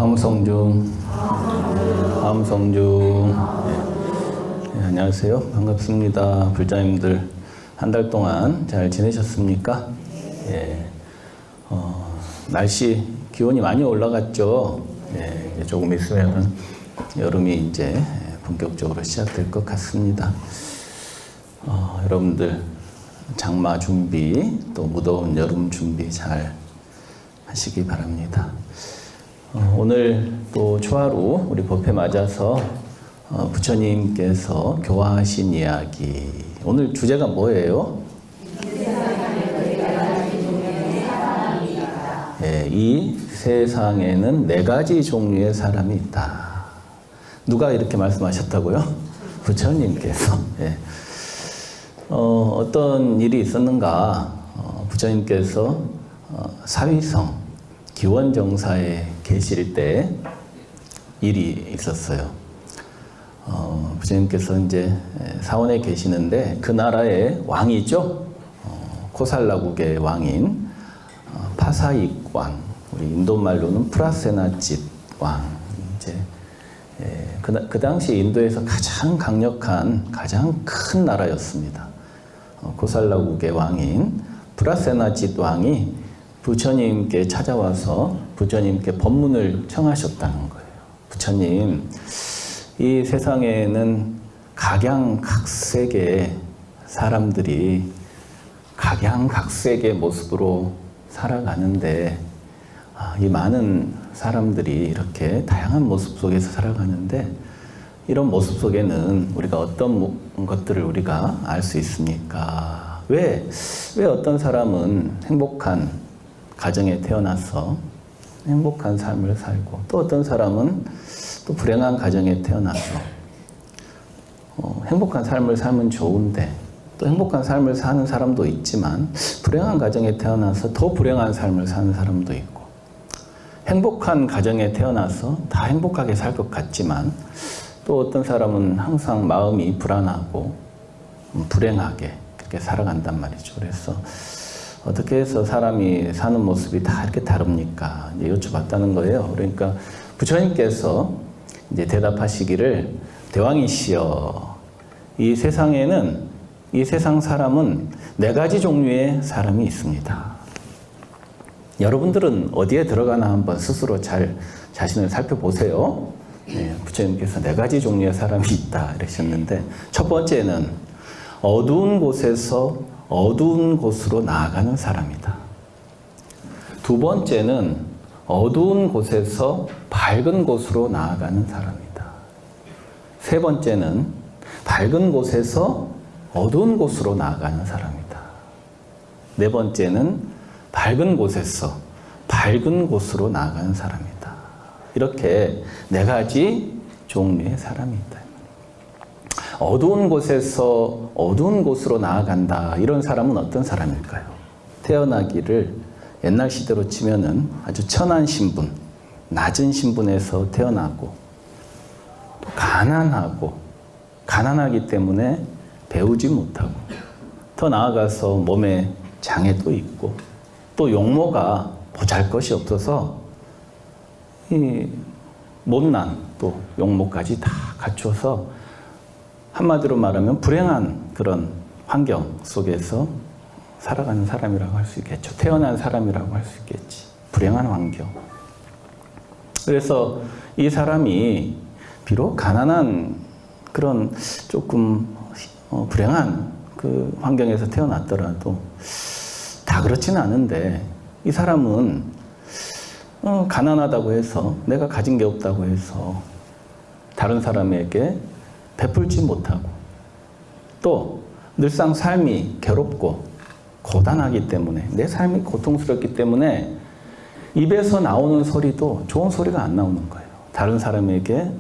함성중. 네, 안녕하세요. 반갑습니다. 불자님들 한 달 동안 잘 지내셨습니까? 예. 날씨 기온이 많이 올라갔죠. 예, 이제 조금 있으면 여름이 이제 본격적으로 시작될 것 같습니다. 여러분들 장마 준비 또 무더운 여름 준비 잘 하시기 바랍니다. 오늘 또 초하루 우리 법회 맞아서 부처님께서 교화하신 이야기, 오늘 주제가 뭐예요? 네, 이 세상에는 4가지 종류의 사람이 있다. 누가 이렇게 말씀하셨다고요? 부처님께서. 네. 어떤 일이 있었는가? 부처님께서 사위성 기원정사에 계실 때 일이 있었어요. 부처님께서 이제 사원에 계시는데 그 나라의 왕이죠. 코살라국의 왕인 파사익 왕, 우리 인도 말로는 프라세나짓 왕. 이제 그 당시 인도에서 가장 강력한, 가장 큰 나라였습니다. 코살라국의 왕인 프라세나짓 왕이 부처님께 찾아와서 부처님께 법문을 청하셨다는 거예요. 부처님, 이 세상에는 각양각색의 사람들이 각양각색의 모습으로 살아가는데, 이 많은 사람들이 이렇게 다양한 모습 속에서 살아가는데, 이런 모습 속에는 우리가 어떤 것들을 우리가 알 수 있습니까? 왜 어떤 사람은 행복한 가정에 태어나서 행복한 삶을 살고, 또 어떤 사람은 또 불행한 가정에 태어나서 행복한 삶을 살면 좋은데, 또 행복한 삶을 사는 사람도 있지만 불행한 가정에 태어나서 더 불행한 삶을 사는 사람도 있고, 행복한 가정에 태어나서 다 행복하게 살 것 같지만 또 어떤 사람은 항상 마음이 불안하고 불행하게 그렇게 살아간단 말이죠. 그래서 어떻게 해서 사람이 사는 모습이 다 이렇게 다릅니까? 이제 여쭤봤다는 거예요. 그러니까 부처님께서 이제 대답하시기를, 대왕이시여, 이 세상에는, 이 세상 사람은 4가지 종류의 사람이 있습니다. 여러분들은 어디에 들어가나 한번 스스로 잘 자신을 살펴보세요. 네, 부처님께서 4가지 종류의 사람이 있다 이러셨는데, 첫 번째는 어두운 곳에서 어두운 곳으로 나아가는 사람이다. 두 번째는 어두운 곳에서 밝은 곳으로 나아가는 사람이다. 세 번째는 밝은 곳에서 어두운 곳으로 나아가는 사람이다. 네 번째는 밝은 곳에서 밝은 곳으로 나아가는 사람이다. 이렇게 4가지 종류의 사람이 있다. 어두운 곳에서 어두운 곳으로 나아간다. 이런 사람은 어떤 사람일까요? 태어나기를 옛날 시대로 치면은 아주 천한 신분, 낮은 신분에서 태어나고, 또 가난하기 때문에 배우지 못하고, 더 나아가서 몸에 장애도 있고, 또 용모가 보잘것이 없어서 이 못난 또 용모까지 다 갖춰서 한마디로 말하면 불행한 그런 환경 속에서 살아가는 사람이라고 할 수 있겠죠. 태어난 사람이라고 할 수 있겠지. 불행한 환경. 그래서 이 사람이 비록 가난한 그런 조금 불행한 그 환경에서 태어났더라도 다 그렇지는 않은데, 이 사람은 가난하다고 해서, 내가 가진 게 없다고 해서 다른 사람에게 베풀지 못하고, 또 늘상 삶이 괴롭고 고단하기 때문에, 내 삶이 고통스럽기 때문에 입에서 나오는 소리도 좋은 소리가 안 나오는 거예요. 다른 사람에게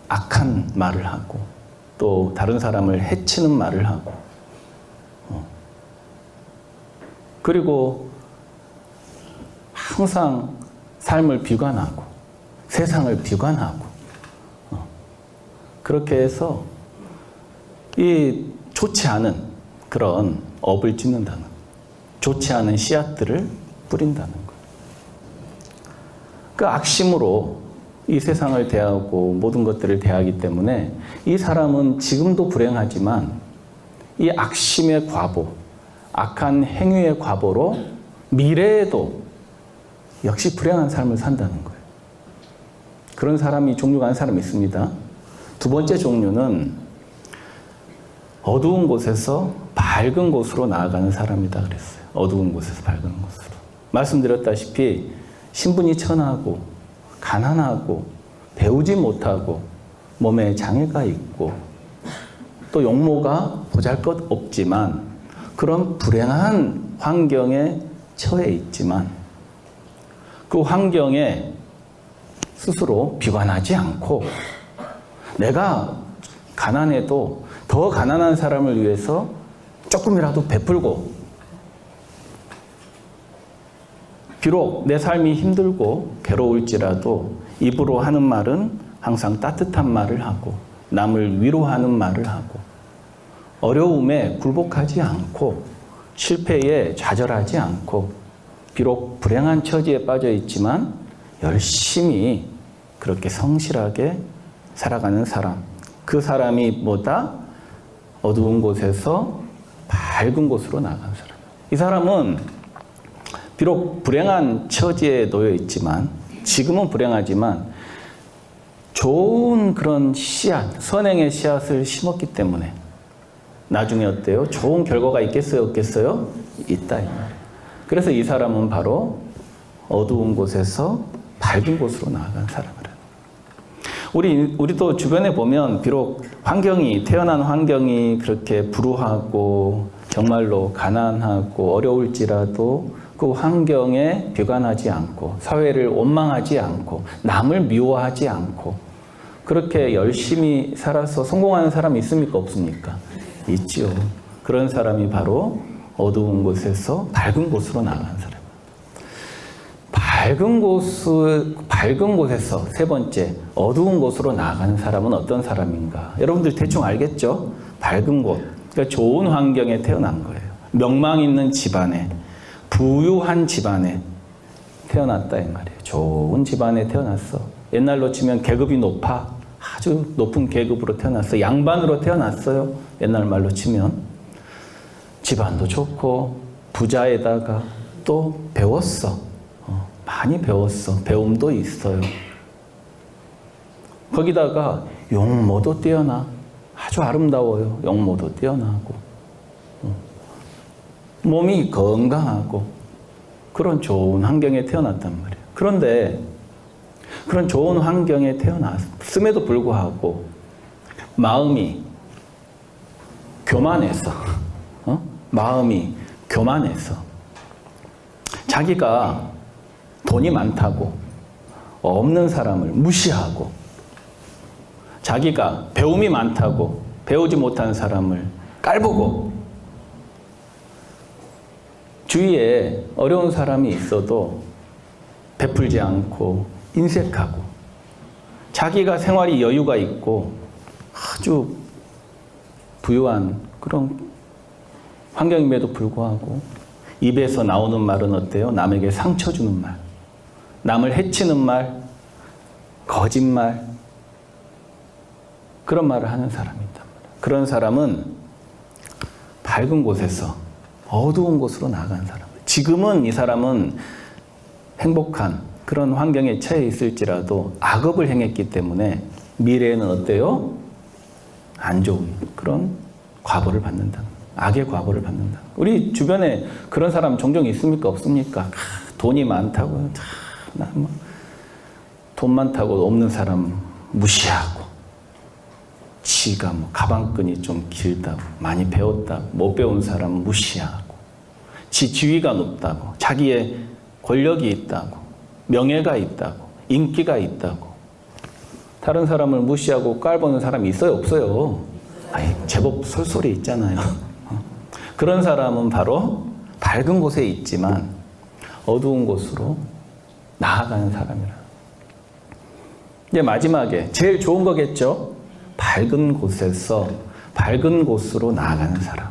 악한 말을 하고, 또 다른 사람을 해치는 말을 하고, 그리고 항상 삶을 비관하고 세상을 비관하고, 그렇게 해서 이 좋지 않은 그런 업을 짓는다는, 좋지 않은 씨앗들을 뿌린다는 거예요. 그 악심으로 이 세상을 대하고 모든 것들을 대하기 때문에 이 사람은 지금도 불행하지만 이 악심의 과보, 악한 행위의 과보로 미래에도 역시 불행한 삶을 산다는 거예요. 그런 사람이 종류가 한 사람이 있습니다. 두 번째 종류는 어두운 곳에서 밝은 곳으로 나아가는 사람이다 그랬어요. 어두운 곳에서 밝은 곳으로. 말씀드렸다시피 신분이 천하고 가난하고 배우지 못하고 몸에 장애가 있고 또 용모가 보잘것없지만 그런 불행한 환경에 처해 있지만 그 환경에 스스로 비관하지 않고 내가 가난해도 더 가난한 사람을 위해서 조금이라도 베풀고 비록 내 삶이 힘들고 괴로울지라도 입으로 하는 말은 항상 따뜻한 말을 하고 남을 위로하는 말을 하고 어려움에 굴복하지 않고 실패에 좌절하지 않고 비록 불행한 처지에 빠져 있지만 열심히 그렇게 성실하게 살아가는 사람, 그 사람이 뭐다? 어두운 곳에서 밝은 곳으로 나아가는 사람. 이 사람은 비록 불행한 처지에 놓여 있지만 지금은 불행하지만 좋은 그런 씨앗, 선행의 씨앗을 심었기 때문에 나중에 어때요? 좋은 결과가 있겠어요? 없겠어요? 있다. 그래서 이 사람은 바로 어두운 곳에서 밝은 곳으로 나아간 사람이라. 우리도 주변에 보면 비록 태어난 환경이 그렇게 불우하고 정말로 가난하고 어려울지라도 그 환경에 비관하지 않고 사회를 원망하지 않고 남을 미워하지 않고 그렇게 열심히 살아서 성공하는 사람이 있습니까? 없습니까? 있죠. 그런 사람이 바로 어두운 곳에서 밝은 곳으로 나아간 사람. 밝은 곳에서 세 번째 어두운 곳으로 나아가는 사람은 어떤 사람인가? 여러분들 대충 알겠죠? 밝은 곳, 그러니까 좋은 환경에 태어난 거예요. 명망 있는 집안에, 부유한 집안에 태어났다 이 말이에요. 좋은 집안에 태어났어. 옛날로 치면 계급이 높아. 아주 높은 계급으로 태어났어. 양반으로 태어났어요. 옛날 말로 치면. 집안도 좋고 부자에다가 또 배웠어. 많이 배웠어. 배움도 있어요. 거기다가 용모도 뛰어나. 아주 아름다워요. 용모도 뛰어나고. 몸이 건강하고 그런 좋은 환경에 태어났단 말이에요. 그런데 그런 좋은 환경에 태어났음에도 불구하고 마음이 교만해서 마음이 교만해서 자기가 돈이 많다고 없는 사람을 무시하고 자기가 배움이 많다고 배우지 못한 사람을 깔보고 주위에 어려운 사람이 있어도 베풀지 않고 인색하고 자기가 생활이 여유가 있고 아주 부유한 그런 환경임에도 불구하고 입에서 나오는 말은 어때요? 남에게 상처 주는 말, 남을 해치는 말, 거짓말, 그런 말을 하는 사람이 있단 말이에요. 그런 사람은 밝은 곳에서 어두운 곳으로 나아간 사람. 지금은 이 사람은 행복한 그런 환경에 처해 있을지라도 악업을 행했기 때문에 미래에는 어때요? 안 좋은 그런 과보를 받는다. 악의 과보를 받는다. 우리 주변에 그런 사람 종종 있습니까? 없습니까? 돈이 많다고, 돈 많다고 없는 사람 무시하고, 지가 가방끈이 좀 길다고, 많이 배웠다고, 못 배운 사람 무시하고, 지 지위가 높다고, 자기의 권력이 있다고, 명예가 있다고, 인기가 있다고, 다른 사람을 무시하고 깔보는 사람이 있어요? 없어요? 아니, 제법 솔솔이 있잖아요. 그런 사람은 바로 밝은 곳에 있지만 어두운 곳으로 나아가는 사람이라. 이제 마지막에 제일 좋은 거겠죠? 밝은 곳에서 밝은 곳으로 나아가는 사람.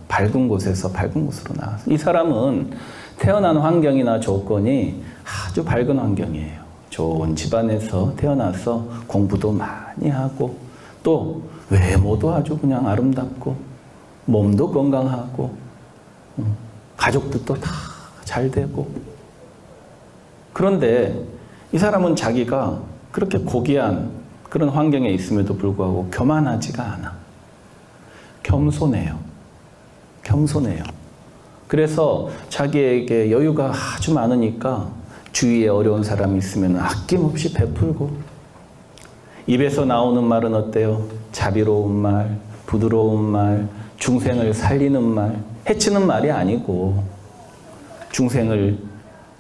밝은 곳에서 밝은 곳으로 나가서 이 사람은 태어난 환경이나 조건이 아주 밝은 환경이에요. 좋은 집안에서 태어나서 공부도 많이 하고 또 외모도 아주 그냥 아름답고 몸도 건강하고 가족들도 다 잘 되고 그런데 이 사람은 자기가 그렇게 고귀한 그런 환경에 있음에도 불구하고 교만하지가 않아. 겸손해요. 겸손해요. 그래서 자기에게 여유가 아주 많으니까 주위에 어려운 사람이 있으면 아낌없이 베풀고 입에서 나오는 말은 어때요? 자비로운 말, 부드러운 말, 중생을 살리는 말, 해치는 말이 아니고 중생을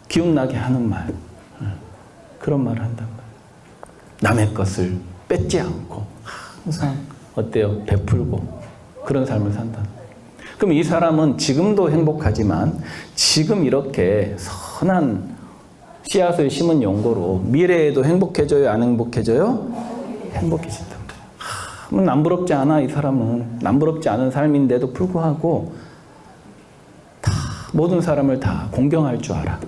기운나게 하는 말, 그런 말을 한단 말이에요. 남의 것을 뺏지 않고 항상 어때요? 베풀고 그런 삶을 산다. 그럼 이 사람은 지금도 행복하지만 지금 이렇게 선한 씨앗을 심은 용고로 미래에도 행복해져요? 안 행복해져요? 행복해진다. 남부럽지 않아. 이 사람은 남부럽지 않은 삶인데도 불구하고 다 모든 사람을 다 공경할 줄 알아.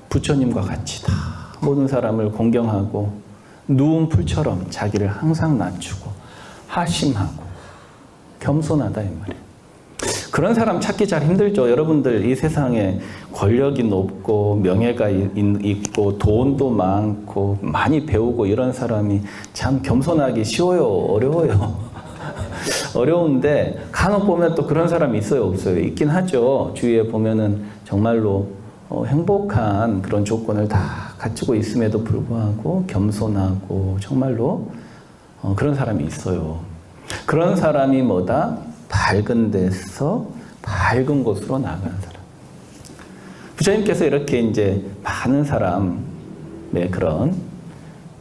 부처님과 같이 다 모든 사람을 공경하고 누운 풀처럼 자기를 항상 낮추고 하심하고 겸손하다 이 말이에요. 그런 사람 찾기 잘 힘들죠. 여러분들 이 세상에 권력이 높고 명예가 있고 돈도 많고 많이 배우고 이런 사람이 참 겸손하기 쉬워요? 어려워요? 어려운데 간혹 보면 또 그런 사람이 있어요? 없어요? 있긴 하죠. 주위에 보면은 정말로 행복한 그런 조건을 다 갖추고 있음에도 불구하고 겸손하고 정말로 그런 사람이 있어요. 그런 사람이 뭐다? 밝은 데서 밝은 곳으로 나아가는 사람. 부처님께서 이렇게 이제 많은 사람의 그런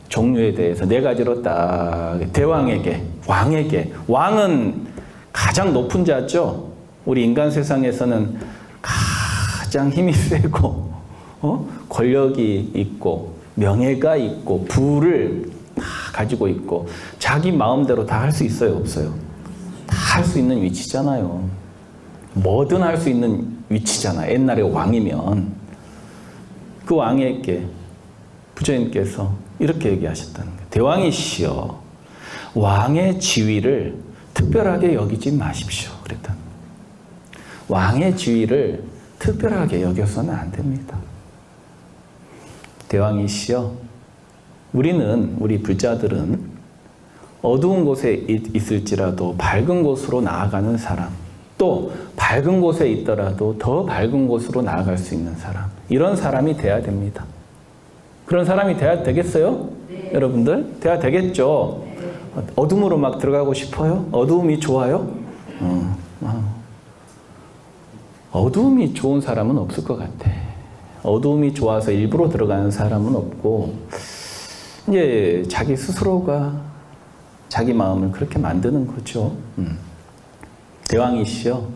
종류에 대해서 네 가지로 딱 대왕에게, 왕에게, 왕은 가장 높은 자죠. 우리 인간 세상에서는 가장 힘이 세고 권력이 있고 명예가 있고 부를 다 가지고 있고 자기 마음대로 다 할 수 있어요? 없어요? 할 수 있는 위치잖아요. 뭐든 할 수 있는 위치잖아. 옛날에 왕이면. 그 왕에게 부처님께서 이렇게 얘기하셨다는 거예요. 대왕이시여, 왕의 지위를 특별하게 여기지 마십시오. 그랬다. 왕의 지위를 특별하게 여겨서는 안 됩니다. 대왕이시여, 우리 불자들은 어두운 곳에 있을지라도 밝은 곳으로 나아가는 사람, 또 밝은 곳에 있더라도 더 밝은 곳으로 나아갈 수 있는 사람, 이런 사람이 돼야 됩니다. 그런 사람이 돼야 되겠어요? 네. 여러분들? 돼야 되겠죠? 네. 어둠으로 막 들어가고 싶어요? 어두움이 좋아요? 어두움이 좋은 사람은 없을 것 같아. 어두움이 좋아서 일부러 들어가는 사람은 없고 이제 자기 스스로가 자기 마음을 그렇게 만드는 거죠. 대왕이시여,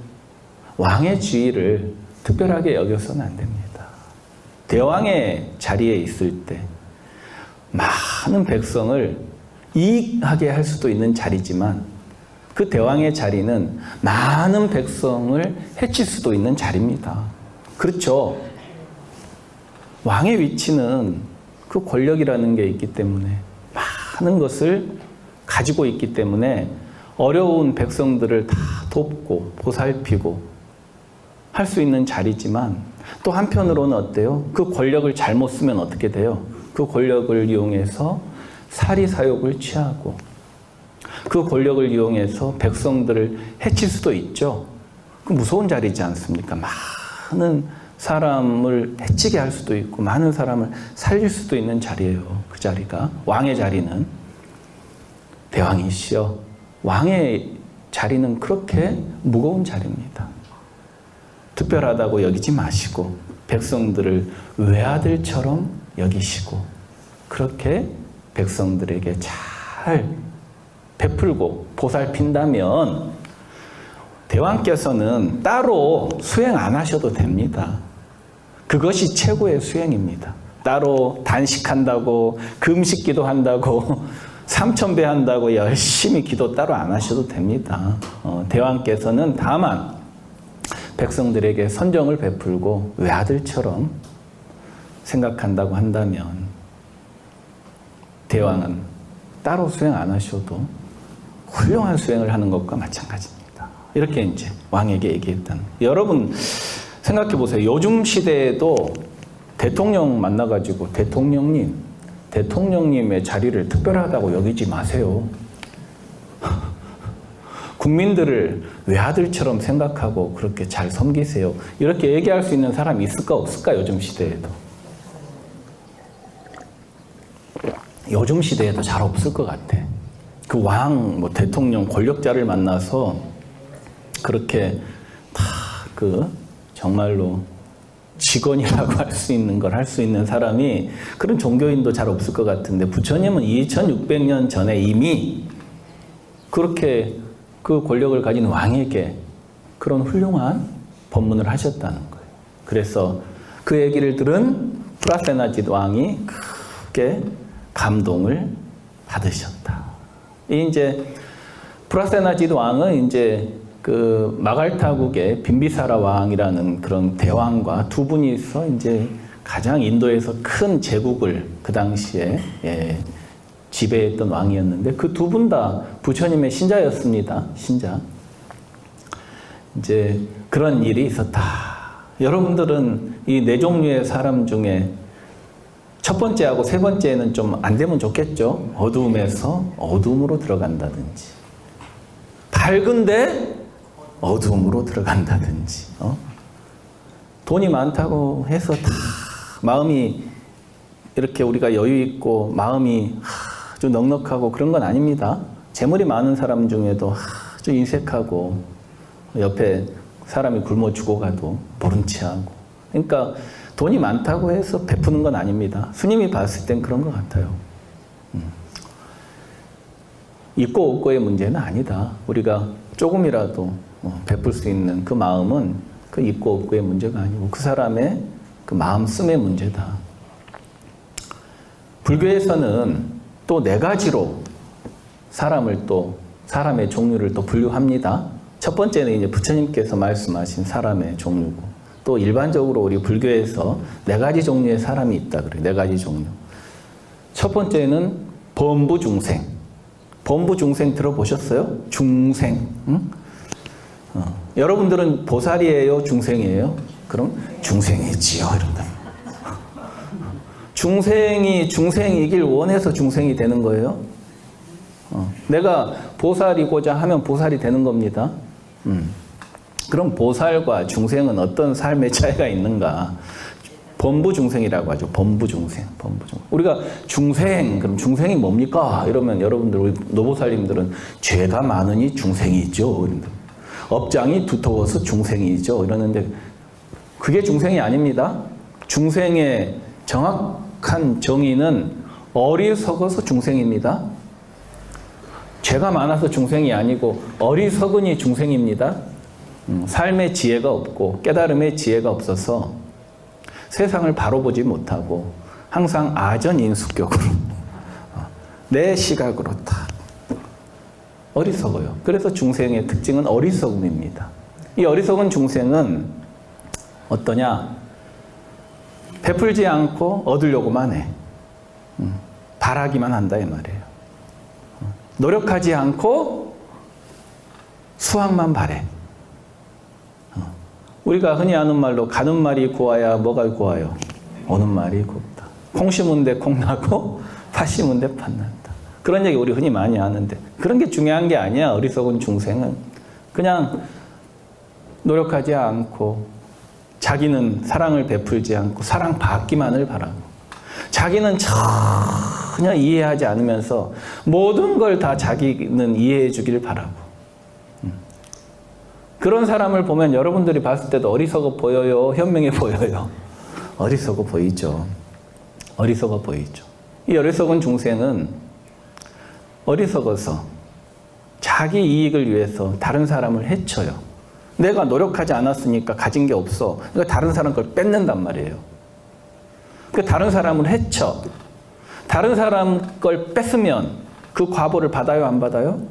왕의 지위를 특별하게 여겨서는 안 됩니다. 대왕의 자리에 있을 때 많은 백성을 이익하게 할 수도 있는 자리지만 그 대왕의 자리는 많은 백성을 해칠 수도 있는 자리입니다. 그렇죠? 왕의 위치는 그 권력이라는 게 있기 때문에 많은 것을 가지고 있기 때문에 어려운 백성들을 다 돕고 보살피고 할 수 있는 자리지만 또 한편으로는 어때요? 그 권력을 잘못 쓰면 어떻게 돼요? 그 권력을 이용해서 사리사욕을 취하고 그 권력을 이용해서 백성들을 해칠 수도 있죠. 그 무서운 자리지 않습니까? 많은 사람을 해치게 할 수도 있고 많은 사람을 살릴 수도 있는 자리예요. 그 자리가. 왕의 자리는. 대왕이시여, 왕의 자리는 그렇게 무거운 자리입니다. 특별하다고 여기지 마시고 백성들을 외아들처럼 여기시고 그렇게 백성들에게 잘 베풀고 보살핀다면 대왕께서는 따로 수행 안 하셔도 됩니다. 그것이 최고의 수행입니다. 따로 단식한다고 금식기도 한다고 3,000배 한다고 열심히 기도 따로 안 하셔도 됩니다. 대왕께서는 다만 백성들에게 선정을 베풀고 외아들처럼 생각한다고 한다면 대왕은 따로 수행 안 하셔도 훌륭한 수행을 하는 것과 마찬가지입니다. 이렇게 이제 왕에게 얘기했다는. 여러분 생각해 보세요. 요즘 시대에도 대통령 만나가지고 대통령님의 자리를 특별하다고 여기지 마세요. 국민들을 외아들처럼 생각하고 그렇게 잘 섬기세요. 이렇게 얘기할 수 있는 사람이 있을까 없을까? 요즘 시대에도. 요즘 시대에도 잘 없을 것 같아. 그 왕, 대통령, 권력자를 만나서 그렇게 다 정말로 직원이라고 할 수 있는 걸 할 수 있는 사람이 그런 종교인도 잘 없을 것 같은데 부처님은 2600년 전에 이미 그렇게 그 권력을 가진 왕에게 그런 훌륭한 법문을 하셨다는 거예요. 그래서 그 얘기를 들은 프라세나짓 왕이 크게 감동을 받으셨다. 이제 프라세나짓 왕은 이제 그 마갈타국의 빈비사라 왕이라는 그런 대왕과 두 분이서 이제 가장 인도에서 큰 제국을 그 당시에 지배했던 왕이었는데 그 두 분 다 부처님의 신자였습니다. 신자. 이제 그런 일이 있었다. 여러분들은 이 네 종류의 사람 중에 첫 번째하고 세 번째는 좀 안 되면 좋겠죠. 어두움에서 어두움으로 들어간다든지, 밝은데 어두움으로 들어간다든지, 돈이 많다고 해서 다 마음이 이렇게 우리가 여유 있고 마음이 아주 넉넉하고 그런 건 아닙니다. 재물이 많은 사람 중에도 아주 인색하고 옆에 사람이 굶어 죽어가도 모른 체하고. 그러니까 돈이 많다고 해서 베푸는 건 아닙니다. 스님이 봤을 땐 그런 것 같아요. 있고 없고의 문제는 아니다. 우리가 조금이라도 베풀 수 있는 그 마음은 그 있고 없고의 문제가 아니고 그 사람의 그 마음씀의 문제다. 불교에서는 또 네 가지로 사람의 종류를 또 분류합니다. 첫 번째는 이제 부처님께서 말씀하신 사람의 종류고, 또 일반적으로 우리 불교에서 네 가지 종류의 사람이 있다 그래요. 네 가지 종류. 첫 번째는 범부중생. 범부중생 들어보셨어요? 중생. 응? 여러분들은 보살이에요? 중생이에요? 그럼 중생이지요. 이런다. 중생이 중생이길 원해서 중생이 되는 거예요. 내가 보살이고자 하면 보살이 되는 겁니다. 그럼 보살과 중생은 어떤 삶의 차이가 있는가? 범부중생이라고 하죠. 범부중생. 우리가 중생, 그럼 중생이 뭡니까? 이러면 여러분들, 우리 노보살님들은 죄가 많으니 중생이죠. 업장이 두터워서 중생이죠. 이러는데 그게 중생이 아닙니다. 중생의 정확한 정의는 어리석어서 중생입니다. 죄가 많아서 중생이 아니고 어리석으니 중생입니다. 삶의 지혜가 없고 깨달음의 지혜가 없어서 세상을 바로 보지 못하고 항상 아전인수격으로 내 시각으로 다 어리석어요. 그래서 중생의 특징은 어리석음입니다. 이 어리석은 중생은 어떠냐? 베풀지 않고 얻으려고만 해. 바라기만 한다 이 말이에요. 노력하지 않고 수확만 바래. 우리가 흔히 하는 말로 가는 말이 고와야 뭐가 고와요? 오는 말이 곱다. 콩 심은 데 콩 나고 팥 심은 데 팥 난다. 그런 얘기 우리 흔히 많이 하는데 그런 게 중요한 게 아니야. 어리석은 중생은 그냥 노력하지 않고 자기는 사랑을 베풀지 않고 사랑 받기만을 바라고 자기는 전혀 이해하지 않으면서 모든 걸 다 자기는 이해해 주기를 바라고 그런 사람을 보면 여러분들이 봤을 때도 어리석어 보여요? 현명해 보여요? 어리석어 보이죠. 어리석어 보이죠. 이 어리석은 중생은 어리석어서 자기 이익을 위해서 다른 사람을 해쳐요. 내가 노력하지 않았으니까 가진 게 없어. 그러니까 다른 사람 걸 뺏는단 말이에요. 그러니까 다른 사람을 해쳐. 다른 사람 걸 뺏으면 그 과보를 받아요, 안 받아요?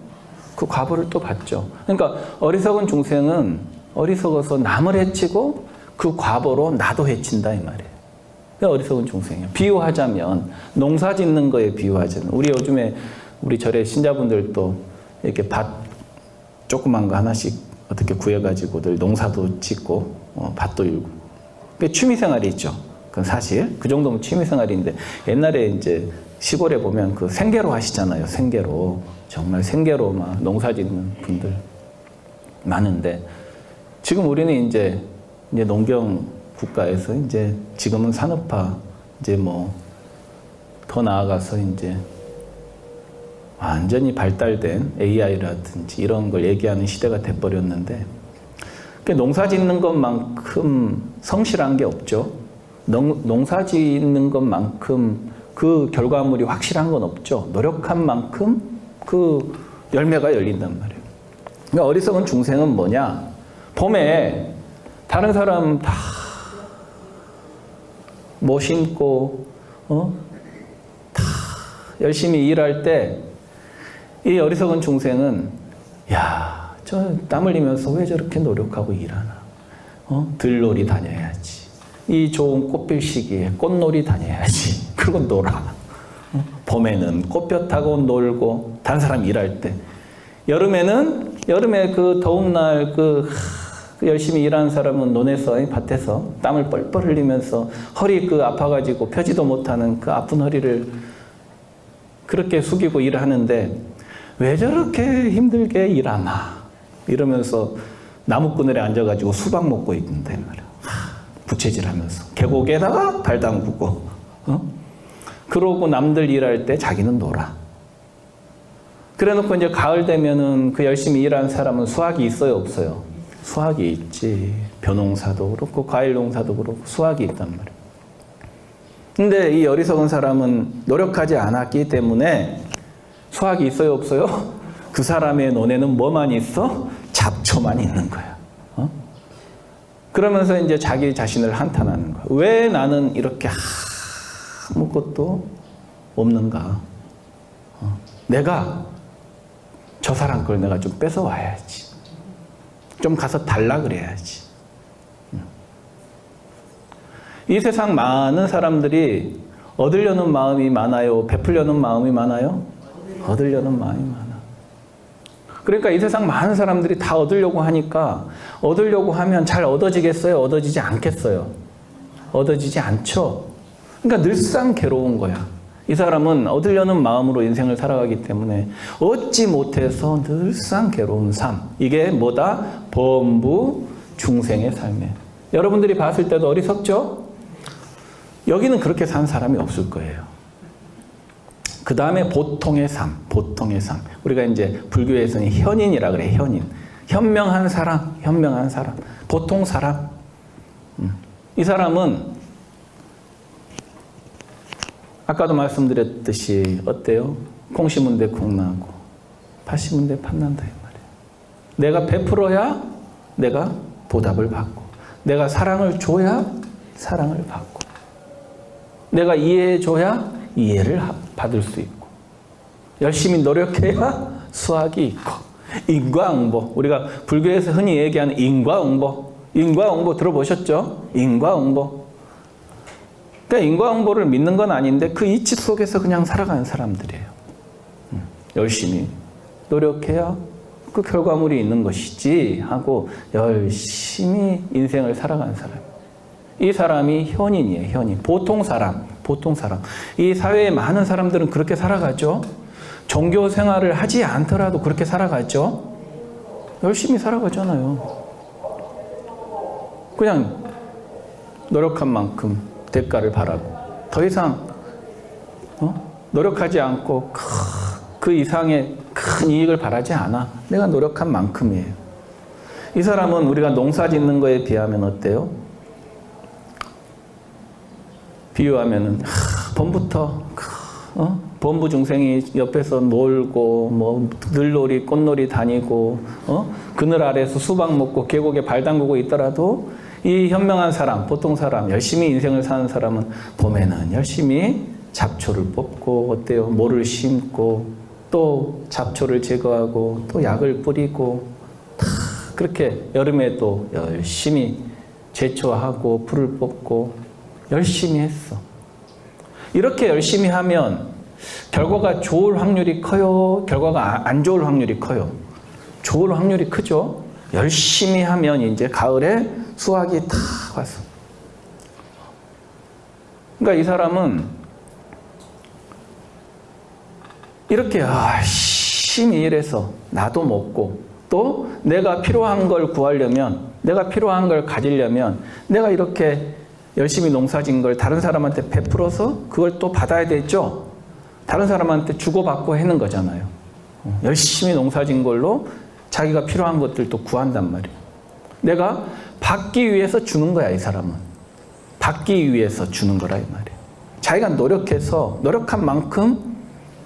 그 과보를 또 받죠. 그러니까 어리석은 중생은 어리석어서 남을 해치고 그 과보로 나도 해친다 이 말이에요. 그게 어리석은 중생이에요. 비유하자면 농사 짓는 거에 비유하자면 우리 요즘에 우리 절에 신자분들도 이렇게 밭 조그만 거 하나씩 어떻게 구해가지고들 농사도 짓고 밭도 일고 그게 취미생활이죠. 그건 사실 그 정도면 취미생활인데 옛날에 이제 시골에 보면 그 생계로 하시잖아요. 생계로 정말 생계로 막 농사 짓는 분들 많은데 지금 우리는 이제 농경 국가에서 이제 지금은 산업화 이제 뭐 더 나아가서 이제 완전히 발달된 AI라든지 이런 걸 얘기하는 시대가 돼버렸는데 농사 짓는 것만큼 성실한 게 없죠. 농사 짓는 것만큼 그 결과물이 확실한 건 없죠. 노력한 만큼 그 열매가 열린단 말이에요. 그러니까 어리석은 중생은 뭐냐? 봄에 다른 사람 다 뭐 심고 다 열심히 일할 때 이 어리석은 중생은 야, 저 땀 흘리면서 왜 저렇게 노력하고 일하나? 들놀이 다녀야지. 이 좋은 꽃필 시기에 꽃놀이 다녀야지. 그리고 놀아. 봄에는 꽃볕 타고 놀고 다른 사람 일할 때 여름에 그 더운 날 그 열심히 일하는 사람은 논에서 밭에서 땀을 뻘뻘 흘리면서 허리 그 아파가지고 펴지도 못하는 그 아픈 허리를 그렇게 숙이고 일하는데 왜 저렇게 힘들게 일하나 이러면서 나무 그늘에 앉아가지고 수박 먹고 있는데 말이야. 부채질하면서 계곡에다가 발 담그고 그러고 남들 일할 때 자기는 놀아. 그래놓고 이제 가을 되면은 그 열심히 일하는 사람은 수확이 있어요, 없어요? 수확이 있지. 벼농사도 그렇고 과일 농사도 그렇고 수확이 있단 말이에요. 근데 이 어리석은 사람은 노력하지 않았기 때문에 수확이 있어요, 없어요? 그 사람의 논에는 뭐만 있어? 잡초만 있는 거야. 그러면서 이제 자기 자신을 한탄하는 거야. 왜 나는 이렇게 아무것도 없는가? 내가 저 사람 걸 내가 좀 뺏어와야지. 좀 가서 달라 그래야지. 이 세상 많은 사람들이 얻으려는 마음이 많아요? 베풀려는 마음이 많아요? 얻으려는 마음이 많아. 그러니까 이 세상 많은 사람들이 다 얻으려고 하니까 얻으려고 하면 잘 얻어지겠어요? 얻어지지 않겠어요? 얻어지지 않죠? 그러니까 늘상 괴로운 거야. 이 사람은 얻으려는 마음으로 인생을 살아가기 때문에 얻지 못해서 늘상 괴로운 삶. 이게 뭐다? 범부 중생의 삶이에요. 여러분들이 봤을 때도 어리석죠? 여기는 그렇게 산 사람이 없을 거예요. 그 다음에 보통의 삶, 보통의 삶. 우리가 이제 불교에서는 현인이라 그래, 현인. 현명한 사람, 현명한 사람. 보통 사람. 이 사람은 아까도 말씀드렸듯이 어때요? 콩 심은 데 콩 나고 팥 심은 데 팥 난다 이 말이에요. 내가 베풀어야 내가 보답을 받고 내가 사랑을 줘야 사랑을 받고 내가 이해해 줘야 이해를 받을 수 있고 열심히 노력해야 수확이 있고 인과응보 우리가 불교에서 흔히 얘기하는 인과응보 들어보셨죠? 인과응보 그러니까 인과응보를 믿는 건 아닌데 그 이치 속에서 그냥 살아가는 사람들이에요. 열심히 노력해야 그 결과물이 있는 것이지 하고 열심히 인생을 살아가는 사람. 이 사람이 현인이에요. 현인. 보통 사람. 이 사회에 많은 사람들은 그렇게 살아가죠. 종교 생활을 하지 않더라도 그렇게 살아가죠. 열심히 살아가잖아요. 그냥 노력한 만큼 대가를 바라고 더 이상 노력하지 않고 그 이상의 큰 이익을 바라지 않아. 내가 노력한 만큼이에요. 이 사람은 우리가 농사 짓는 거에 비하면 어때요? 비유하면은 봄부터 범부 중생이 옆에서 놀고 뭐 들놀이 꽃놀이 다니고 그늘 아래서 수박 먹고 계곡에 발 담그고 있더라도 이 현명한 사람, 보통 사람, 열심히 인생을 사는 사람은 봄에는 열심히 잡초를 뽑고 어때요? 모를 심고 또 잡초를 제거하고 또 약을 뿌리고 다 그렇게 여름에 또 열심히 제초하고 불을 뽑고 열심히 했어. 이렇게 열심히 하면 결과가 좋을 확률이 커요? 결과가 안 좋을 확률이 커요? 좋을 확률이 크죠? 열심히 하면 이제 가을에 수확이 다 와서. 그러니까 이 사람은 이렇게 열심히 일해서 나도 먹고 또 내가 필요한 걸 구하려면, 내가 필요한 걸 가지려면 내가 이렇게 열심히 농사진 걸 다른 사람한테 베풀어서 그걸 또 받아야 되죠. 다른 사람한테 주고받고 하는 거잖아요. 열심히 농사진 걸로 자기가 필요한 것들도 구한단 말이에요. 내가 받기 위해서 주는 거야, 이 사람은. 받기 위해서 주는 거라 이 말이에요. 자기가 노력해서 노력한 만큼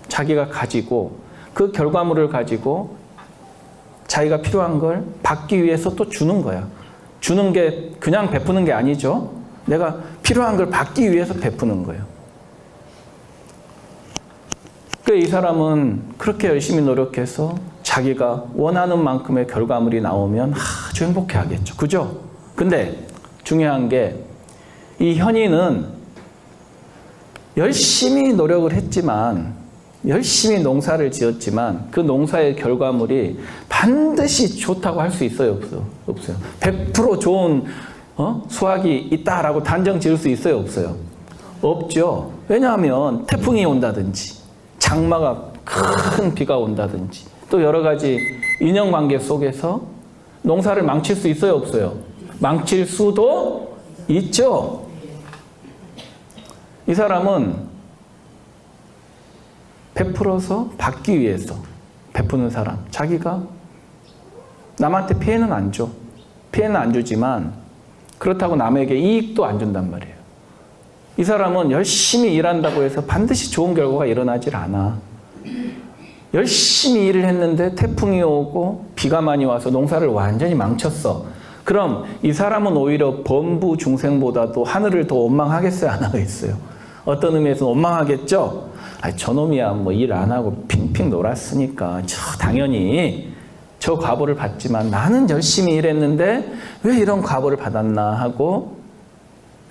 자기가 가지고 그 결과물을 가지고 자기가 필요한 걸 받기 위해서 또 주는 거야. 주는 게 그냥 베푸는 게 아니죠. 내가 필요한 걸 받기 위해서 베푸는 거예요. 이 사람은 그렇게 열심히 노력해서 자기가 원하는 만큼의 결과물이 나오면 아주 행복해 하겠죠. 그죠? 근데 중요한 게 이 현인은 열심히 노력을 했지만, 열심히 농사를 지었지만 그 농사의 결과물이 반드시 좋다고 할 수 있어요? 없어요? 100% 좋은 수확이 있다라고 단정 지을 수 있어요? 없어요? 없죠. 왜냐하면 태풍이 온다든지 장마가 큰 비가 온다든지 또 여러 가지 인연관계 속에서 농사를 망칠 수 있어요? 없어요? 망칠 수도 있죠. 이 사람은 베풀어서 받기 위해서 베푸는 사람. 자기가 남한테 피해는 안 줘. 피해는 안 주지만 그렇다고 남에게 이익도 안 준단 말이에요. 이 사람은 열심히 일한다고 해서 반드시 좋은 결과가 일어나질 않아. 열심히 일을 했는데 태풍이 오고 비가 많이 와서 농사를 완전히 망쳤어. 그럼 이 사람은 오히려 범부 중생보다도 하늘을 더 원망하겠어요? 안 하겠어요? 어떤 의미에서 원망하겠죠? 저놈이야 뭐 일 안 하고 핑핑 놀았으니까 당연히 저 과보를 받지만 나는 열심히 일했는데 왜 이런 과보를 받았나 하고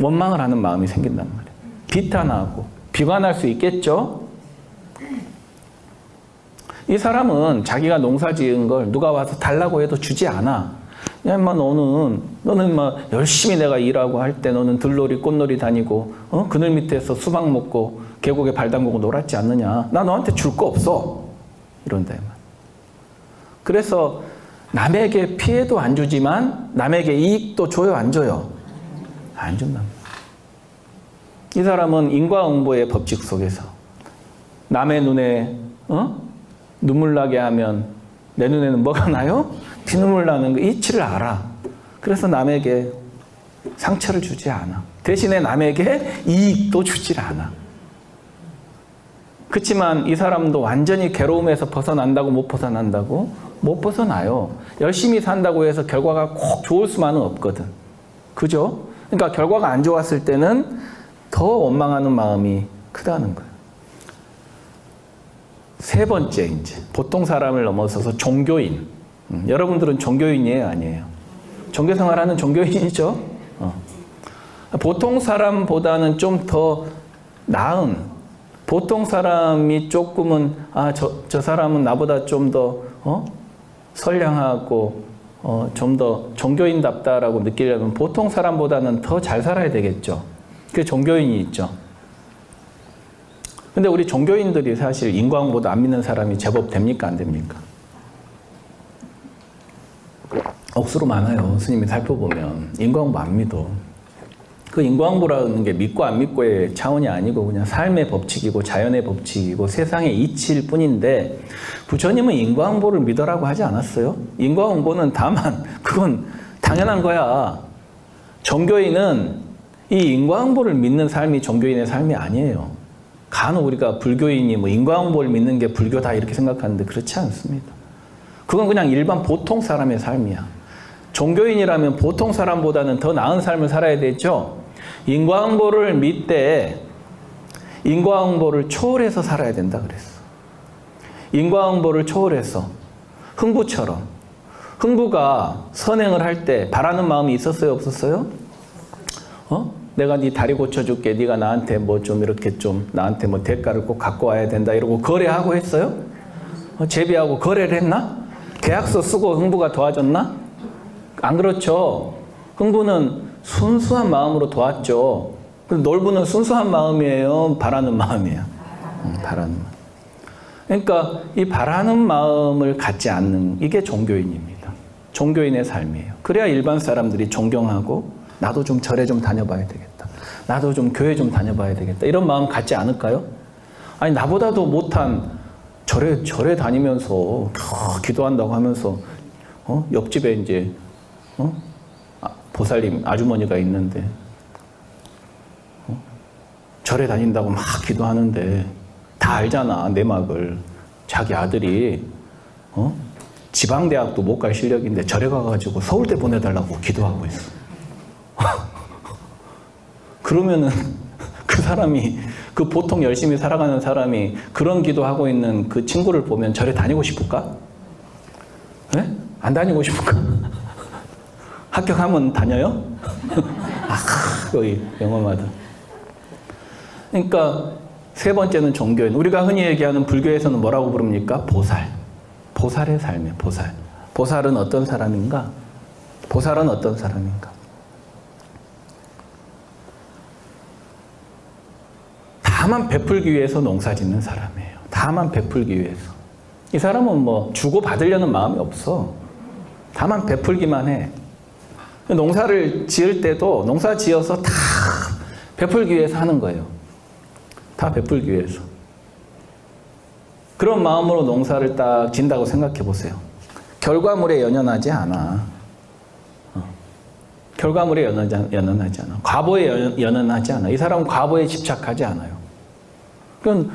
원망을 하는 마음이 생긴단 말이에요. 비탄하고 비관할 수 있겠죠? 이 사람은 자기가 농사 지은 걸 누가 와서 달라고 해도 주지 않아. 야, 인마 너는 막 열심히 내가 일하고 할 때 너는 들놀이 꽃놀이 다니고 그늘 밑에서 수박 먹고 계곡에 발 담그고 놀았지 않느냐. 나 너한테 줄 거 없어. 이런다. 그래서 남에게 피해도 안 주지만 남에게 이익도 줘요, 안 줘요? 안 준다. 이 사람은 인과응보의 법칙 속에서 남의 눈에 눈물 나게 하면 내 눈에는 뭐가 나요? 피눈물 나는 그 이치를 알아. 그래서 남에게 상처를 주지 않아. 대신에 남에게 이익도 주질 않아. 그렇지만 이 사람도 완전히 괴로움에서 벗어난다고 못 벗어난다고? 못 벗어나요. 열심히 산다고 해서 결과가 꼭 좋을 수만은 없거든. 그죠? 그러니까 결과가 안 좋았을 때는 더 원망하는 마음이 크다는 거예요. 세 번째, 이제 보통 사람을 넘어서서 종교인. 여러분들은 종교인이에요, 아니에요? 종교생활하는 종교인이죠? 보통 사람보다는 좀 더 나은, 보통 사람이 조금은 저 사람은 나보다 좀 더 선량하고 좀 더 종교인답다라고 느끼려면 보통 사람보다는 더 잘 살아야 되겠죠. 그게 종교인이 있죠. 근데 우리 종교인들이 사실 인과응보도 안 믿는 사람이 제법 됩니까, 안 됩니까? 억수로 많아요. 스님이 살펴보면 인과응보 안 믿어. 그 인과응보라는 게 믿고 안 믿고의 차원이 아니고 그냥 삶의 법칙이고 자연의 법칙이고 세상의 이치일 뿐인데, 부처님은 인과응보를 믿으라고 하지 않았어요? 인과응보는 다만 그건 당연한 거야. 종교인은 이 인과응보를 믿는 삶이 종교인의 삶이 아니에요. 간혹 우리가 불교인이 뭐 인과응보를 믿는 게 불교다 이렇게 생각하는데 그렇지 않습니다. 그건 그냥 일반 보통 사람의 삶이야. 종교인이라면 보통 사람보다는 더 나은 삶을 살아야 되죠. 인과응보를 믿되 인과응보를 초월해서 살아야 된다 그랬어. 인과응보를 초월해서 흥부처럼 흥부가 선행을 할 때 바라는 마음이 있었어요, 없었어요? 내가 네 다리 고쳐줄게. 네가 나한테 뭐 좀 이렇게 좀 나한테 뭐 대가를 꼭 갖고 와야 된다 이러고 거래하고 했어요? 제비하고 거래를 했나? 계약서 쓰고 흥부가 도와줬나? 안 그렇죠. 흥부는 순수한 마음으로 도왔죠. 놀부는 순수한 마음이에요, 바라는 마음이에요? 바라는 마음. 그러니까 이 바라는 마음을 갖지 않는 이게 종교인입니다. 종교인의 삶이에요. 그래야 일반 사람들이 존경하고 나도 좀 절에 좀 다녀봐야 되겠다. 나도 좀 교회 좀 다녀봐야 되겠다. 이런 마음 갖지 않을까요? 아니 나보다도 못한 절에 다니면서 기도한다고 하면서 옆집에 이제 보살님 아주머니가 있는데 절에 다닌다고 막 기도하는데 다 알잖아, 내막을. 자기 아들이 지방대학도 못 갈 실력인데 절에 가가지고 서울대 보내달라고 기도하고 있어. 그러면은 그 사람이, 그 보통 열심히 살아가는 사람이 그런 기도하고 있는 그 친구를 보면 절에 다니고 싶을까? 네? 안 다니고 싶을까? 합격하면 다녀요? 여기 영어마다. 그러니까 세 번째는 종교인. 우리가 흔히 얘기하는 불교에서는 뭐라고 부릅니까? 보살. 보살의 삶이에요, 보살. 보살은 어떤 사람인가? 보살은 어떤 사람인가? 다만 베풀기 위해서 농사 짓는 사람이에요. 다만 베풀기 위해서. 이 사람은 뭐 주고 받으려는 마음이 없어. 다만 베풀기만 해. 농사를 지을 때도 농사 지어서 다 베풀기 위해서 하는 거예요. 다 베풀기 위해서. 그런 마음으로 농사를 딱 진다고 생각해 보세요. 결과물에 연연하지 않아. 결과물에 연연하지 않아. 과보에 연연하지 않아. 이 사람은 과보에 집착하지 않아요. 그건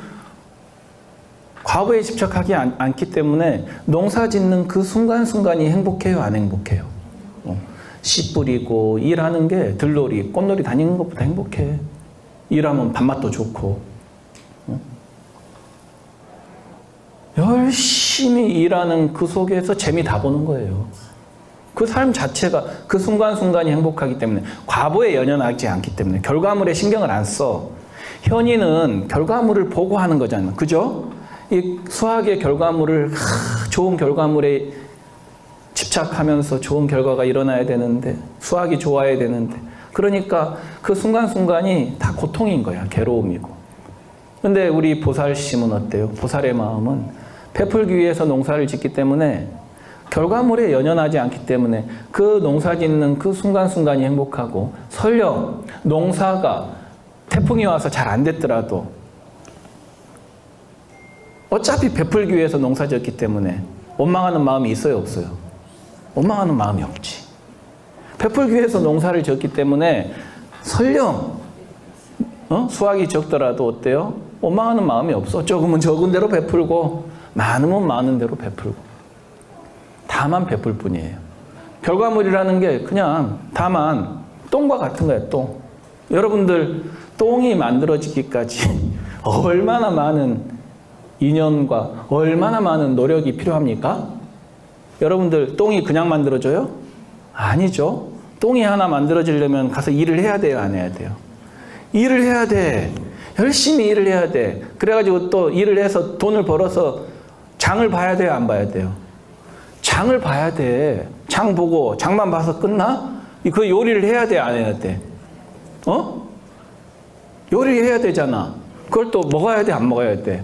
과보에 집착하지 않기 때문에 농사 짓는 그 순간순간이 행복해요, 안 행복해요? 씨 뿌리고 일하는 게 들놀이, 꽃놀이 다니는 것보다 행복해. 일하면 밥맛도 좋고. 열심히 일하는 그 속에서 재미 다 보는 거예요. 그 삶 자체가 그 순간순간이 행복하기 때문에, 과보에 연연하지 않기 때문에, 결과물에 신경을 안 써. 현인은 결과물을 보고 하는 거잖아요. 그죠? 이 수학의 결과물을 좋은 결과물에 집착하면서 좋은 결과가 일어나야 되는데, 수학이 좋아야 되는데, 그러니까 그 순간순간이 다 고통인 거야. 괴로움이고. 근데 우리 보살심은 어때요? 보살의 마음은 베풀기 위해서 농사를 짓기 때문에 결과물에 연연하지 않기 때문에 그 농사 짓는 그 순간순간이 행복하고, 설령 농사가 태풍이 와서 잘 안 됐더라도 어차피 베풀기 위해서 농사 지었기 때문에 원망하는 마음이 있어요, 없어요? 원망하는 마음이 없지. 베풀기 위해서 농사를 지었기 때문에 설령 수확이 적더라도 어때요? 원망하는 마음이 없어. 적으면 적은 대로 베풀고 많으면 많은 대로 베풀고. 다만 베풀 뿐이에요. 결과물이라는 게 그냥 다만 똥과 같은 거예요, 똥. 여러분들 똥이 만들어지기까지 얼마나 많은 인연과 얼마나 많은 노력이 필요합니까? 여러분들 똥이 그냥 만들어져요? 아니죠. 똥이 하나 만들어지려면 가서 일을 해야 돼요, 안 해야 돼요? 일을 해야 돼. 열심히 일을 해야 돼. 그래가지고 또 일을 해서 돈을 벌어서 장을 봐야 돼요, 안 봐야 돼요? 장을 봐야 돼. 장 보고 장만 봐서 끝나? 그 요리를 해야 돼, 안 해야 돼? 요리를 해야 되잖아. 그걸 또 먹어야 돼, 안 먹어야 돼?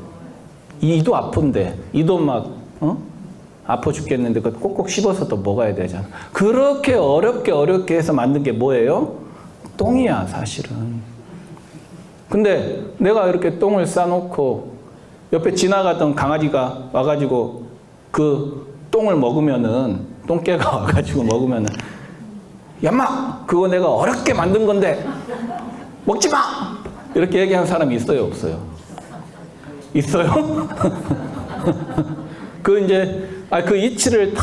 이도 아픈데, 이도 막 아파 죽겠는데 그걸 꼭꼭 씹어서 또 먹어야 되잖아. 그렇게 어렵게 해서 만든 게 뭐예요? 똥이야, 사실은. 근데 내가 이렇게 똥을 싸놓고 옆에 지나가던 강아지가 와가지고 그 똥을 먹으면은, 똥개가 와가지고 먹으면은, 야마! 그거 내가 어렵게 만든 건데 먹지 마! 이렇게 얘기하는 사람이 있어요, 없어요? 있어요? 그 이제 그 이치를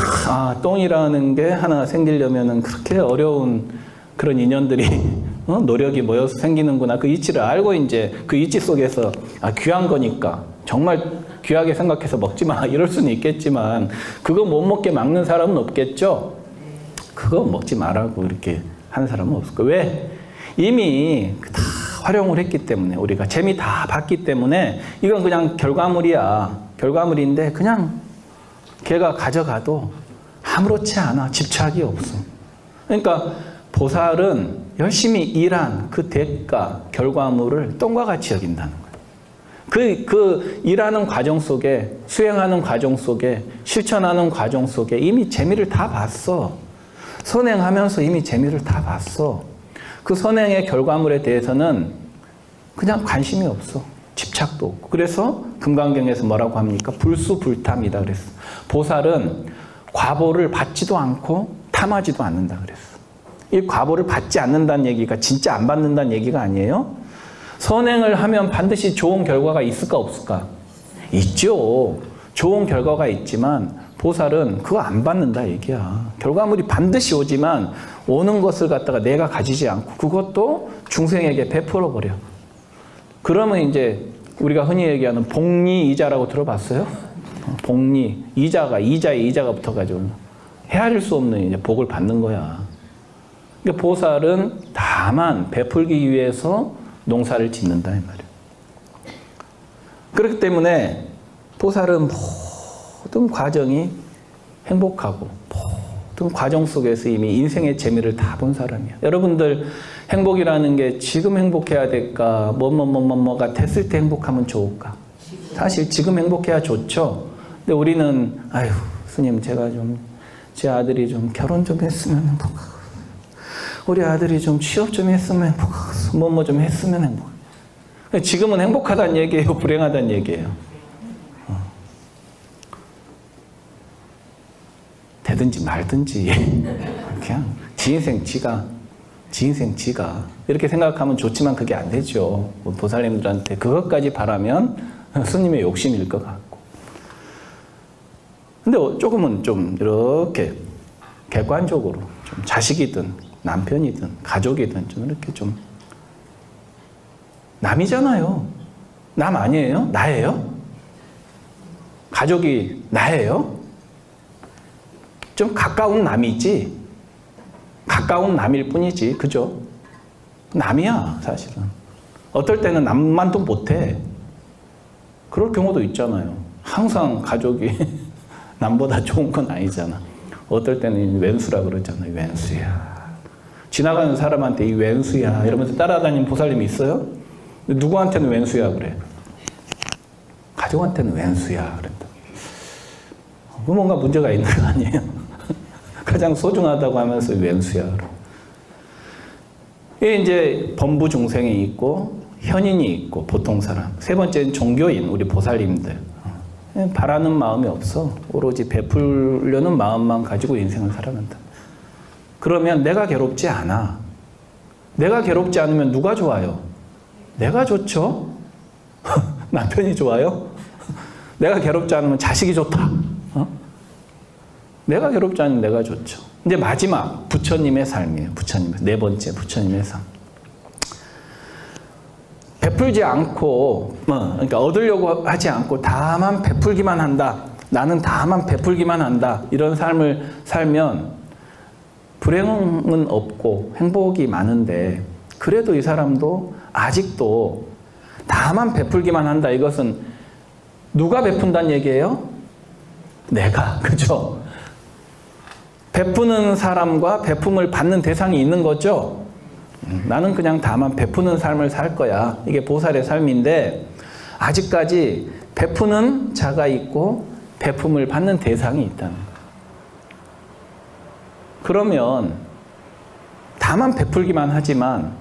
똥이라는 게 하나 생기려면은 그렇게 어려운 그런 인연들이 노력이 모여서 생기는구나. 그 이치를 알고 이제 그 이치 속에서 귀한 거니까, 정말 귀하게 생각해서 먹지 마 이럴 수는 있겠지만 그거 못 먹게 막는 사람은 없겠죠. 그거 먹지 말라고 이렇게 하는 사람은 없을 거예요. 왜? 이미 다 활용을 했기 때문에 우리가 재미 다 봤기 때문에 이건 그냥 결과물이야. 결과물인데 그냥 걔가 가져가도 아무렇지 않아. 집착이 없어. 그러니까 보살은 열심히 일한 그 대가, 결과물을 똥과 같이 여긴다는 거예요. 그 일하는 과정 속에, 수행하는 과정 속에, 실천하는 과정 속에 이미 재미를 다 봤어. 선행하면서 이미 재미를 다 봤어. 그 선행의 결과물에 대해서는 그냥 관심이 없어. 집착도 없고. 그래서 금강경에서 뭐라고 합니까? 불수불탐이다 그랬어. 보살은 과보를 받지도 않고 탐하지도 않는다 그랬어. 이 과보를 받지 않는다는 얘기가 진짜 안 받는다는 얘기가 아니에요. 선행을 하면 반드시 좋은 결과가 있을까 없을까? 있죠. 좋은 결과가 있지만 보살은 그거 안 받는다 얘기야. 결과물이 반드시 오지만 오는 것을 갖다가 내가 가지지 않고 그것도 중생에게 베풀어 버려. 그러면 이제 우리가 흔히 얘기하는 복리이자라고 들어봤어요? 복리, 이자에 이자가 붙어가지고 헤아릴 수 없는 이제 복을 받는 거야. 그러니까 보살은 다만 베풀기 위해서 농사를 짓는다 이 말이에요. 그렇기 때문에 보살은 모든 과정이 행복하고 모든 과정 속에서 이미 인생의 재미를 다 본 사람이야. 여러분들 행복이라는 게 지금 행복해야 될까? 뭐가 됐을 때 행복하면 좋을까? 사실 지금 행복해야 좋죠. 근데 우리는 아유 스님 제가 좀 제 아들이 좀 결혼 좀 했으면 행복하고 우리 아들이 좀 취업 좀 했으면 행복하고 뭐 좀 했으면 행복해. 지금은 행복하다는 얘기예요? 불행하다는 얘기예요? 되든지 말든지 그냥 지 인생 지가 이렇게 생각하면 좋지만 그게 안 되죠. 보살님들한테 그것까지 바라면 스님의 욕심일 것 같고. 근데 조금은 좀 이렇게 객관적으로 좀 자식이든 남편이든 가족이든 좀 이렇게 좀 남이잖아요. 남 아니에요? 나예요? 가족이 나예요? 좀 가까운 남이지. 가까운 남일 뿐이지. 그죠? 남이야 사실은. 어떨 때는 남만도 못해. 그럴 경우도 있잖아요. 항상 가족이 남보다 좋은 건 아니잖아. 어떨 때는 왼수라 그러잖아요. 왼수야. 지나가는 사람한테 이 왼수야 이러면서 따라다니는 보살님이 있어요? 누구한테는 왼수야 그래? 가족한테는 왼수야 그랬다. 뭔가 문제가 있는 거 아니에요? 가장 소중하다고 하면서 왼수야 그래. 이게 이제 범부 중생이 있고 현인이 있고 보통 사람. 세 번째는 종교인 우리 보살님들. 바라는 마음이 없어. 오로지 베풀려는 마음만 가지고 인생을 살아간다. 그러면 내가 괴롭지 않아. 내가 괴롭지 않으면 누가 좋아요? 내가 좋죠? 남편이 좋아요? 내가 괴롭지 않으면 자식이 좋다. 내가 괴롭지 않으면 내가 좋죠. 이제 마지막 부처님의 삶이에요. 부처님의 네 번째 부처님의 삶. 베풀지 않고 그러니까 얻으려고 하지 않고 다만 베풀기만 한다. 나는 다만 베풀기만 한다. 이런 삶을 살면 불행은 없고 행복이 많은데 그래도 이 사람도 아직도 다만 베풀기만 한다. 이것은 누가 베푼다는 얘기예요? 내가. 그죠? 베푸는 사람과 베품을 받는 대상이 있는 거죠. 나는 그냥 다만 베푸는 삶을 살 거야. 이게 보살의 삶인데 아직까지 베푸는 자가 있고 베품을 받는 대상이 있다는 거야. 그러면 다만 베풀기만 하지만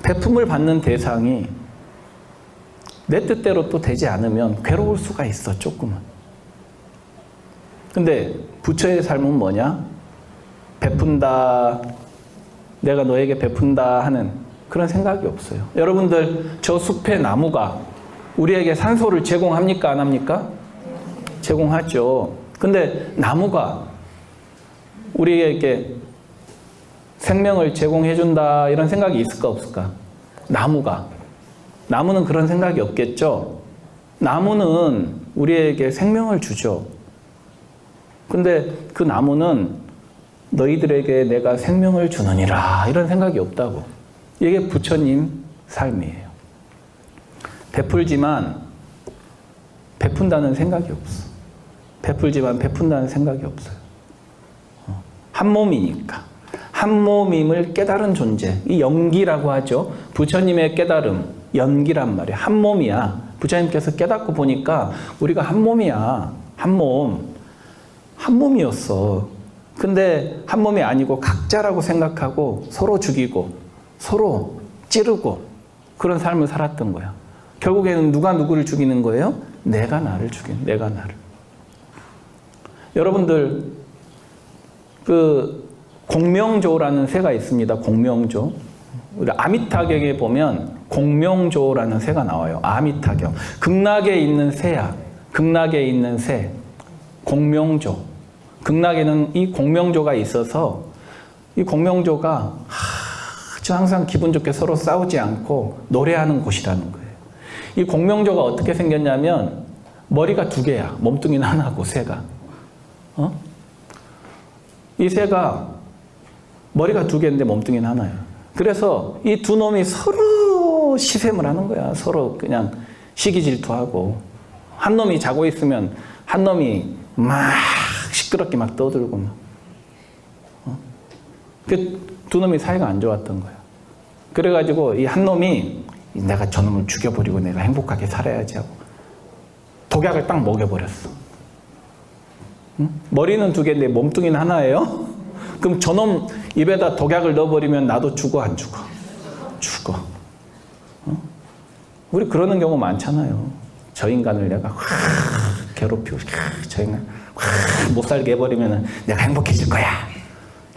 베품을 받는 대상이 내 뜻대로 또 되지 않으면 괴로울 수가 있어, 조금은. 근데 부처의 삶은 뭐냐? 베푼다, 내가 너에게 베푼다 하는 그런 생각이 없어요. 여러분들 저 숲의 나무가 우리에게 산소를 제공합니까? 안 합니까? 제공하죠. 근데 나무가 우리에게 생명을 제공해준다 이런 생각이 있을까 없을까? 나무는 그런 생각이 없겠죠. 나무는 우리에게 생명을 주죠. 근데 그 나무는 너희들에게 내가 생명을 주느니라 이런 생각이 없다고. 이게 부처님 삶이에요. 베풀지만 베푼다는 생각이 없어. 베풀지만 베푼다는 생각이 없어요. 한 몸이니까. 한 몸임을 깨달은 존재. 이 연기라고 하죠. 부처님의 깨달음, 연기란 말이에요. 한 몸이야. 부처님께서 깨닫고 보니까 우리가 한 몸이야. 한 몸. 한 몸이었어. 근데 한 몸이 아니고 각자라고 생각하고 서로 죽이고 서로 찌르고 그런 삶을 살았던 거야. 결국에는 누가 누구를 죽이는 거예요? 내가 나를 죽이는, 내가 나를. 여러분들 그 공명조라는 새가 있습니다. 공명조. 우리 아미타경에 보면 공명조라는 새가 나와요. 아미타경. 극락에 있는 새야. 극락에 있는 새. 공명조. 극락에는 이 공명조가 있어서 이 공명조가 아주 항상 기분 좋게 서로 싸우지 않고 노래하는 곳이라는 거예요. 이 공명조가 어떻게 생겼냐면 머리가 두 개야. 몸뚱이는 하나고 새가. 이 새가 머리가 두 개인데 몸뚱이는 하나예요. 그래서 이 두 놈이 서로 시샘을 하는 거야. 서로 그냥 시기 질투하고 한 놈이 자고 있으면 한 놈이 막 시끄럽게 막 떠들고 막. 그 두 놈이 사이가 안 좋았던 거야. 그래가지고 이 한 놈이 내가 저 놈을 죽여버리고 내가 행복하게 살아야지 하고 독약을 딱 먹여버렸어. 응? 머리는 두 개인데 몸뚱이는 하나예요? 그럼 저놈 입에다 독약을 넣어버리면 나도 죽어 안 죽어? 죽어. 우리 그러는 경우 많잖아요. 저 인간을 내가 확 괴롭히고 저 인간 확 못 살게 해버리면 내가 행복해질 거야.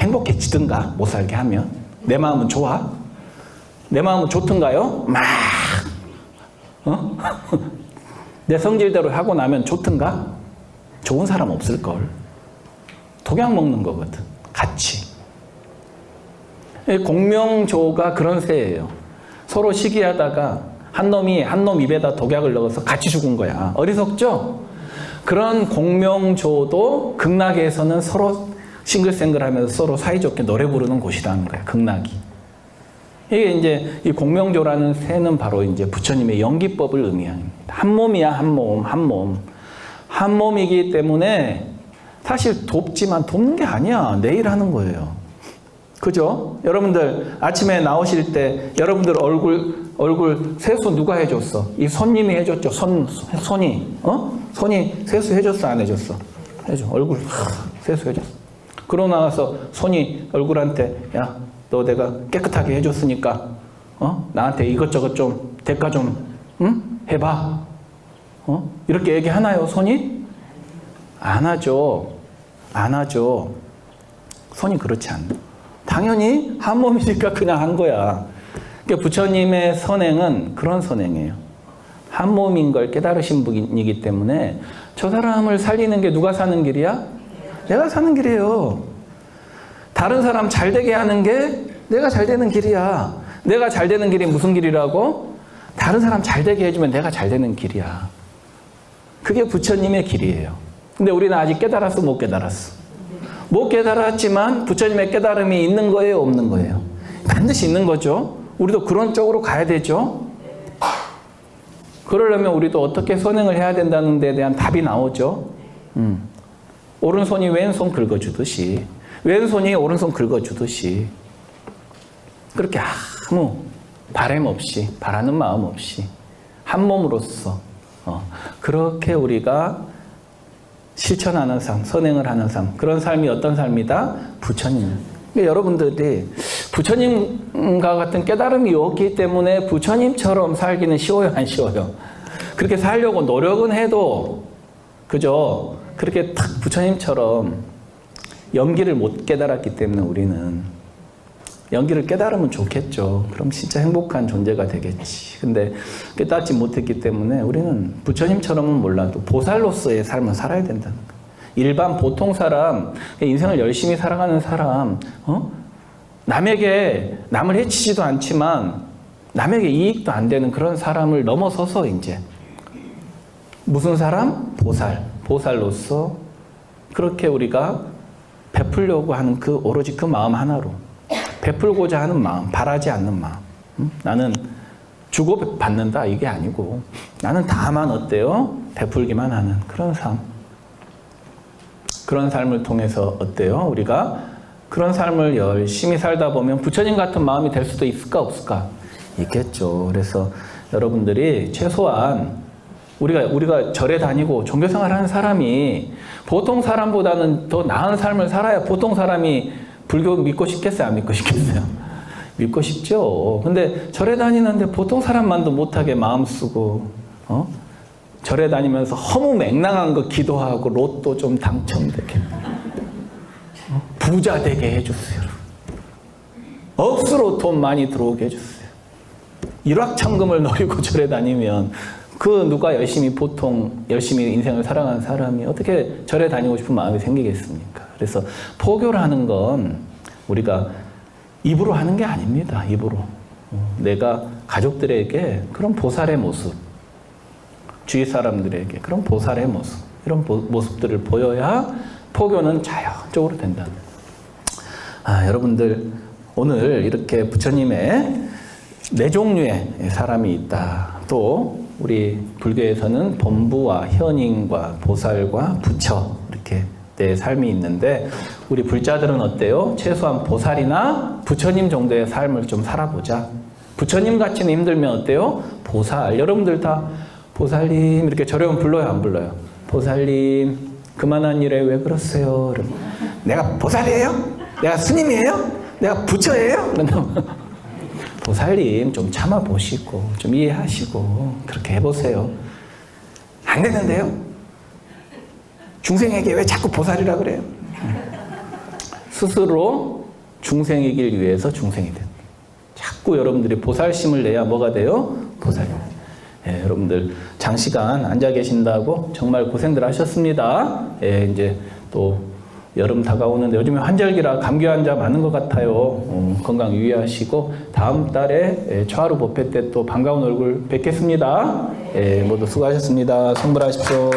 행복해지든가 못 살게 하면. 내 마음은 좋아? 내 마음은 좋든가요? 막 내 성질대로 하고 나면 좋든가? 좋은 사람 없을걸. 독약 먹는 거거든. 같이. 공명조가 그런 새예요. 서로 시기하다가 한 놈이 한 놈 입에다 독약을 넣어서 같이 죽은 거야. 어리석죠? 그런 공명조도 극락에서는 서로 싱글싱글하면서 서로 사이좋게 노래 부르는 곳이라는 거야. 극락이. 이게 이제 이 공명조라는 새는 바로 이제 부처님의 연기법을 의미합니다. 한 몸이야, 한 몸, 한 몸. 한 몸이기 때문에 사실 돕지만 돕는 게 아니야. 내일 하는 거예요. 그죠? 여러분들 아침에 나오실 때 여러분들 얼굴 세수 누가 해줬어? 이 손님이 해줬죠. 손이. 손이 세수 해줬어? 안 해줬어? 해줘. 얼굴 세수 해줬어. 그러고 나서 손이 얼굴한테 야, 너 내가 깨끗하게 해줬으니까 나한테 이것저것 좀 대가 좀 해봐. 이렇게 얘기하나요? 손이? 안 하죠. 안 하죠. 손이 그렇지 않나. 당연히 한 몸이니까 그냥 한 거야. 그러니까 부처님의 선행은 그런 선행이에요. 한 몸인 걸 깨달으신 분이기 때문에 저 사람을 살리는 게 누가 사는 길이야? 내가 사는 길이에요. 다른 사람 잘 되게 하는 게 내가 잘 되는 길이야. 내가 잘 되는 길이 무슨 길이라고? 다른 사람 잘 되게 해주면 내가 잘 되는 길이야. 그게 부처님의 길이에요. 근데 우리는 아직 깨달았어? 못 깨달았어? 못 깨달았지만 부처님의 깨달음이 있는 거예요? 없는 거예요? 반드시 있는 거죠. 우리도 그런 쪽으로 가야 되죠. 그러려면 우리도 어떻게 선행을 해야 된다는 데 대한 답이 나오죠. 오른손이 왼손 긁어주듯이 왼손이 오른손 긁어주듯이 그렇게 아무 바람 없이 바라는 마음 없이 한 몸으로서 그렇게 우리가 실천하는 삶, 선행을 하는 삶, 그런 삶이 어떤 삶이다? 부처님. 그러니까 여러분들이 부처님과 같은 깨달음이 없기 때문에 부처님처럼 살기는 쉬워요, 안 쉬워요? 그렇게 살려고 노력은 해도 그죠? 그렇게 탁 부처님처럼 연기를 못 깨달았기 때문에 우리는 연기를 깨달으면 좋겠죠. 그럼 진짜 행복한 존재가 되겠지. 근데 깨닫지 못했기 때문에 우리는 부처님처럼은 몰라도 보살로서의 삶을 살아야 된다는 거예요. 일반 보통 사람, 인생을 열심히 살아가는 사람, 남에게 남을 해치지도 않지만 남에게 이익도 안 되는 그런 사람을 넘어서서 이제 무슨 사람? 보살. 보살로서 그렇게 우리가 베풀려고 하는 그 오로지 그 마음 하나로 베풀고자 하는 마음, 바라지 않는 마음. 나는 주고 받는다 이게 아니고 나는 다만 어때요? 베풀기만 하는 그런 삶. 그런 삶을 통해서 어때요? 우리가 그런 삶을 열심히 살다 보면 부처님 같은 마음이 될 수도 있을까 없을까? 있겠죠. 그래서 여러분들이 최소한 우리가 절에 다니고 종교생활 하는 사람이 보통 사람보다는 더 나은 삶을 살아야 보통 사람이 불교 믿고 싶겠어요? 안 믿고 싶겠어요? 믿고 싶죠. 근데 절에 다니는데 보통 사람만도 못하게 마음 쓰고 절에 다니면서 허무맹랑한 거 기도하고 로또 좀 당첨되게 부자 되게 해주세요. 억수로 돈 많이 들어오게 해주세요. 일확천금을 노리고 절에 다니면 그 누가 열심히 인생을 살아가는 사람이 어떻게 절에 다니고 싶은 마음이 생기겠습니까? 그래서 포교를 하는 건 우리가 입으로 하는 게 아닙니다. 입으로. 내가 가족들에게 그런 보살의 모습, 주위 사람들에게 그런 보살의 모습, 이런 모습들을 보여야 포교는 자연적으로 된다. 여러분들 오늘 이렇게 부처님의 네 종류의 사람이 있다. 또 우리 불교에서는 본부와 현인과 보살과 부처 이렇게 네 삶이 있는데 우리 불자들은 어때요? 최소한 보살이나 부처님 정도의 삶을 좀 살아보자. 부처님 같이는 힘들면 어때요? 보살. 여러분들 다 보살님 이렇게 절에 오면 불러요? 안 불러요? 보살님 그만한 일에 왜 그러세요? 내가 보살이에요? 내가 스님이에요? 내가 부처예요? 보살님 좀 참아보시고 좀 이해하시고 그렇게 해보세요. 안 되는데요? 중생에게 왜 자꾸 보살이라 그래요? 스스로 중생이길 위해서 중생이 된다. 자꾸 여러분들이 보살심을 내야 뭐가 돼요? 보살이. 여러분들 장시간 앉아 계신다고 정말 고생들 하셨습니다. 이제 또 여름 다가오는데 요즘에 환절기라 감기 환자 많은 것 같아요. 건강 유의하시고 다음 달에 초하루 법회 때 또 반가운 얼굴 뵙겠습니다. 모두 수고하셨습니다. 성불하십시오.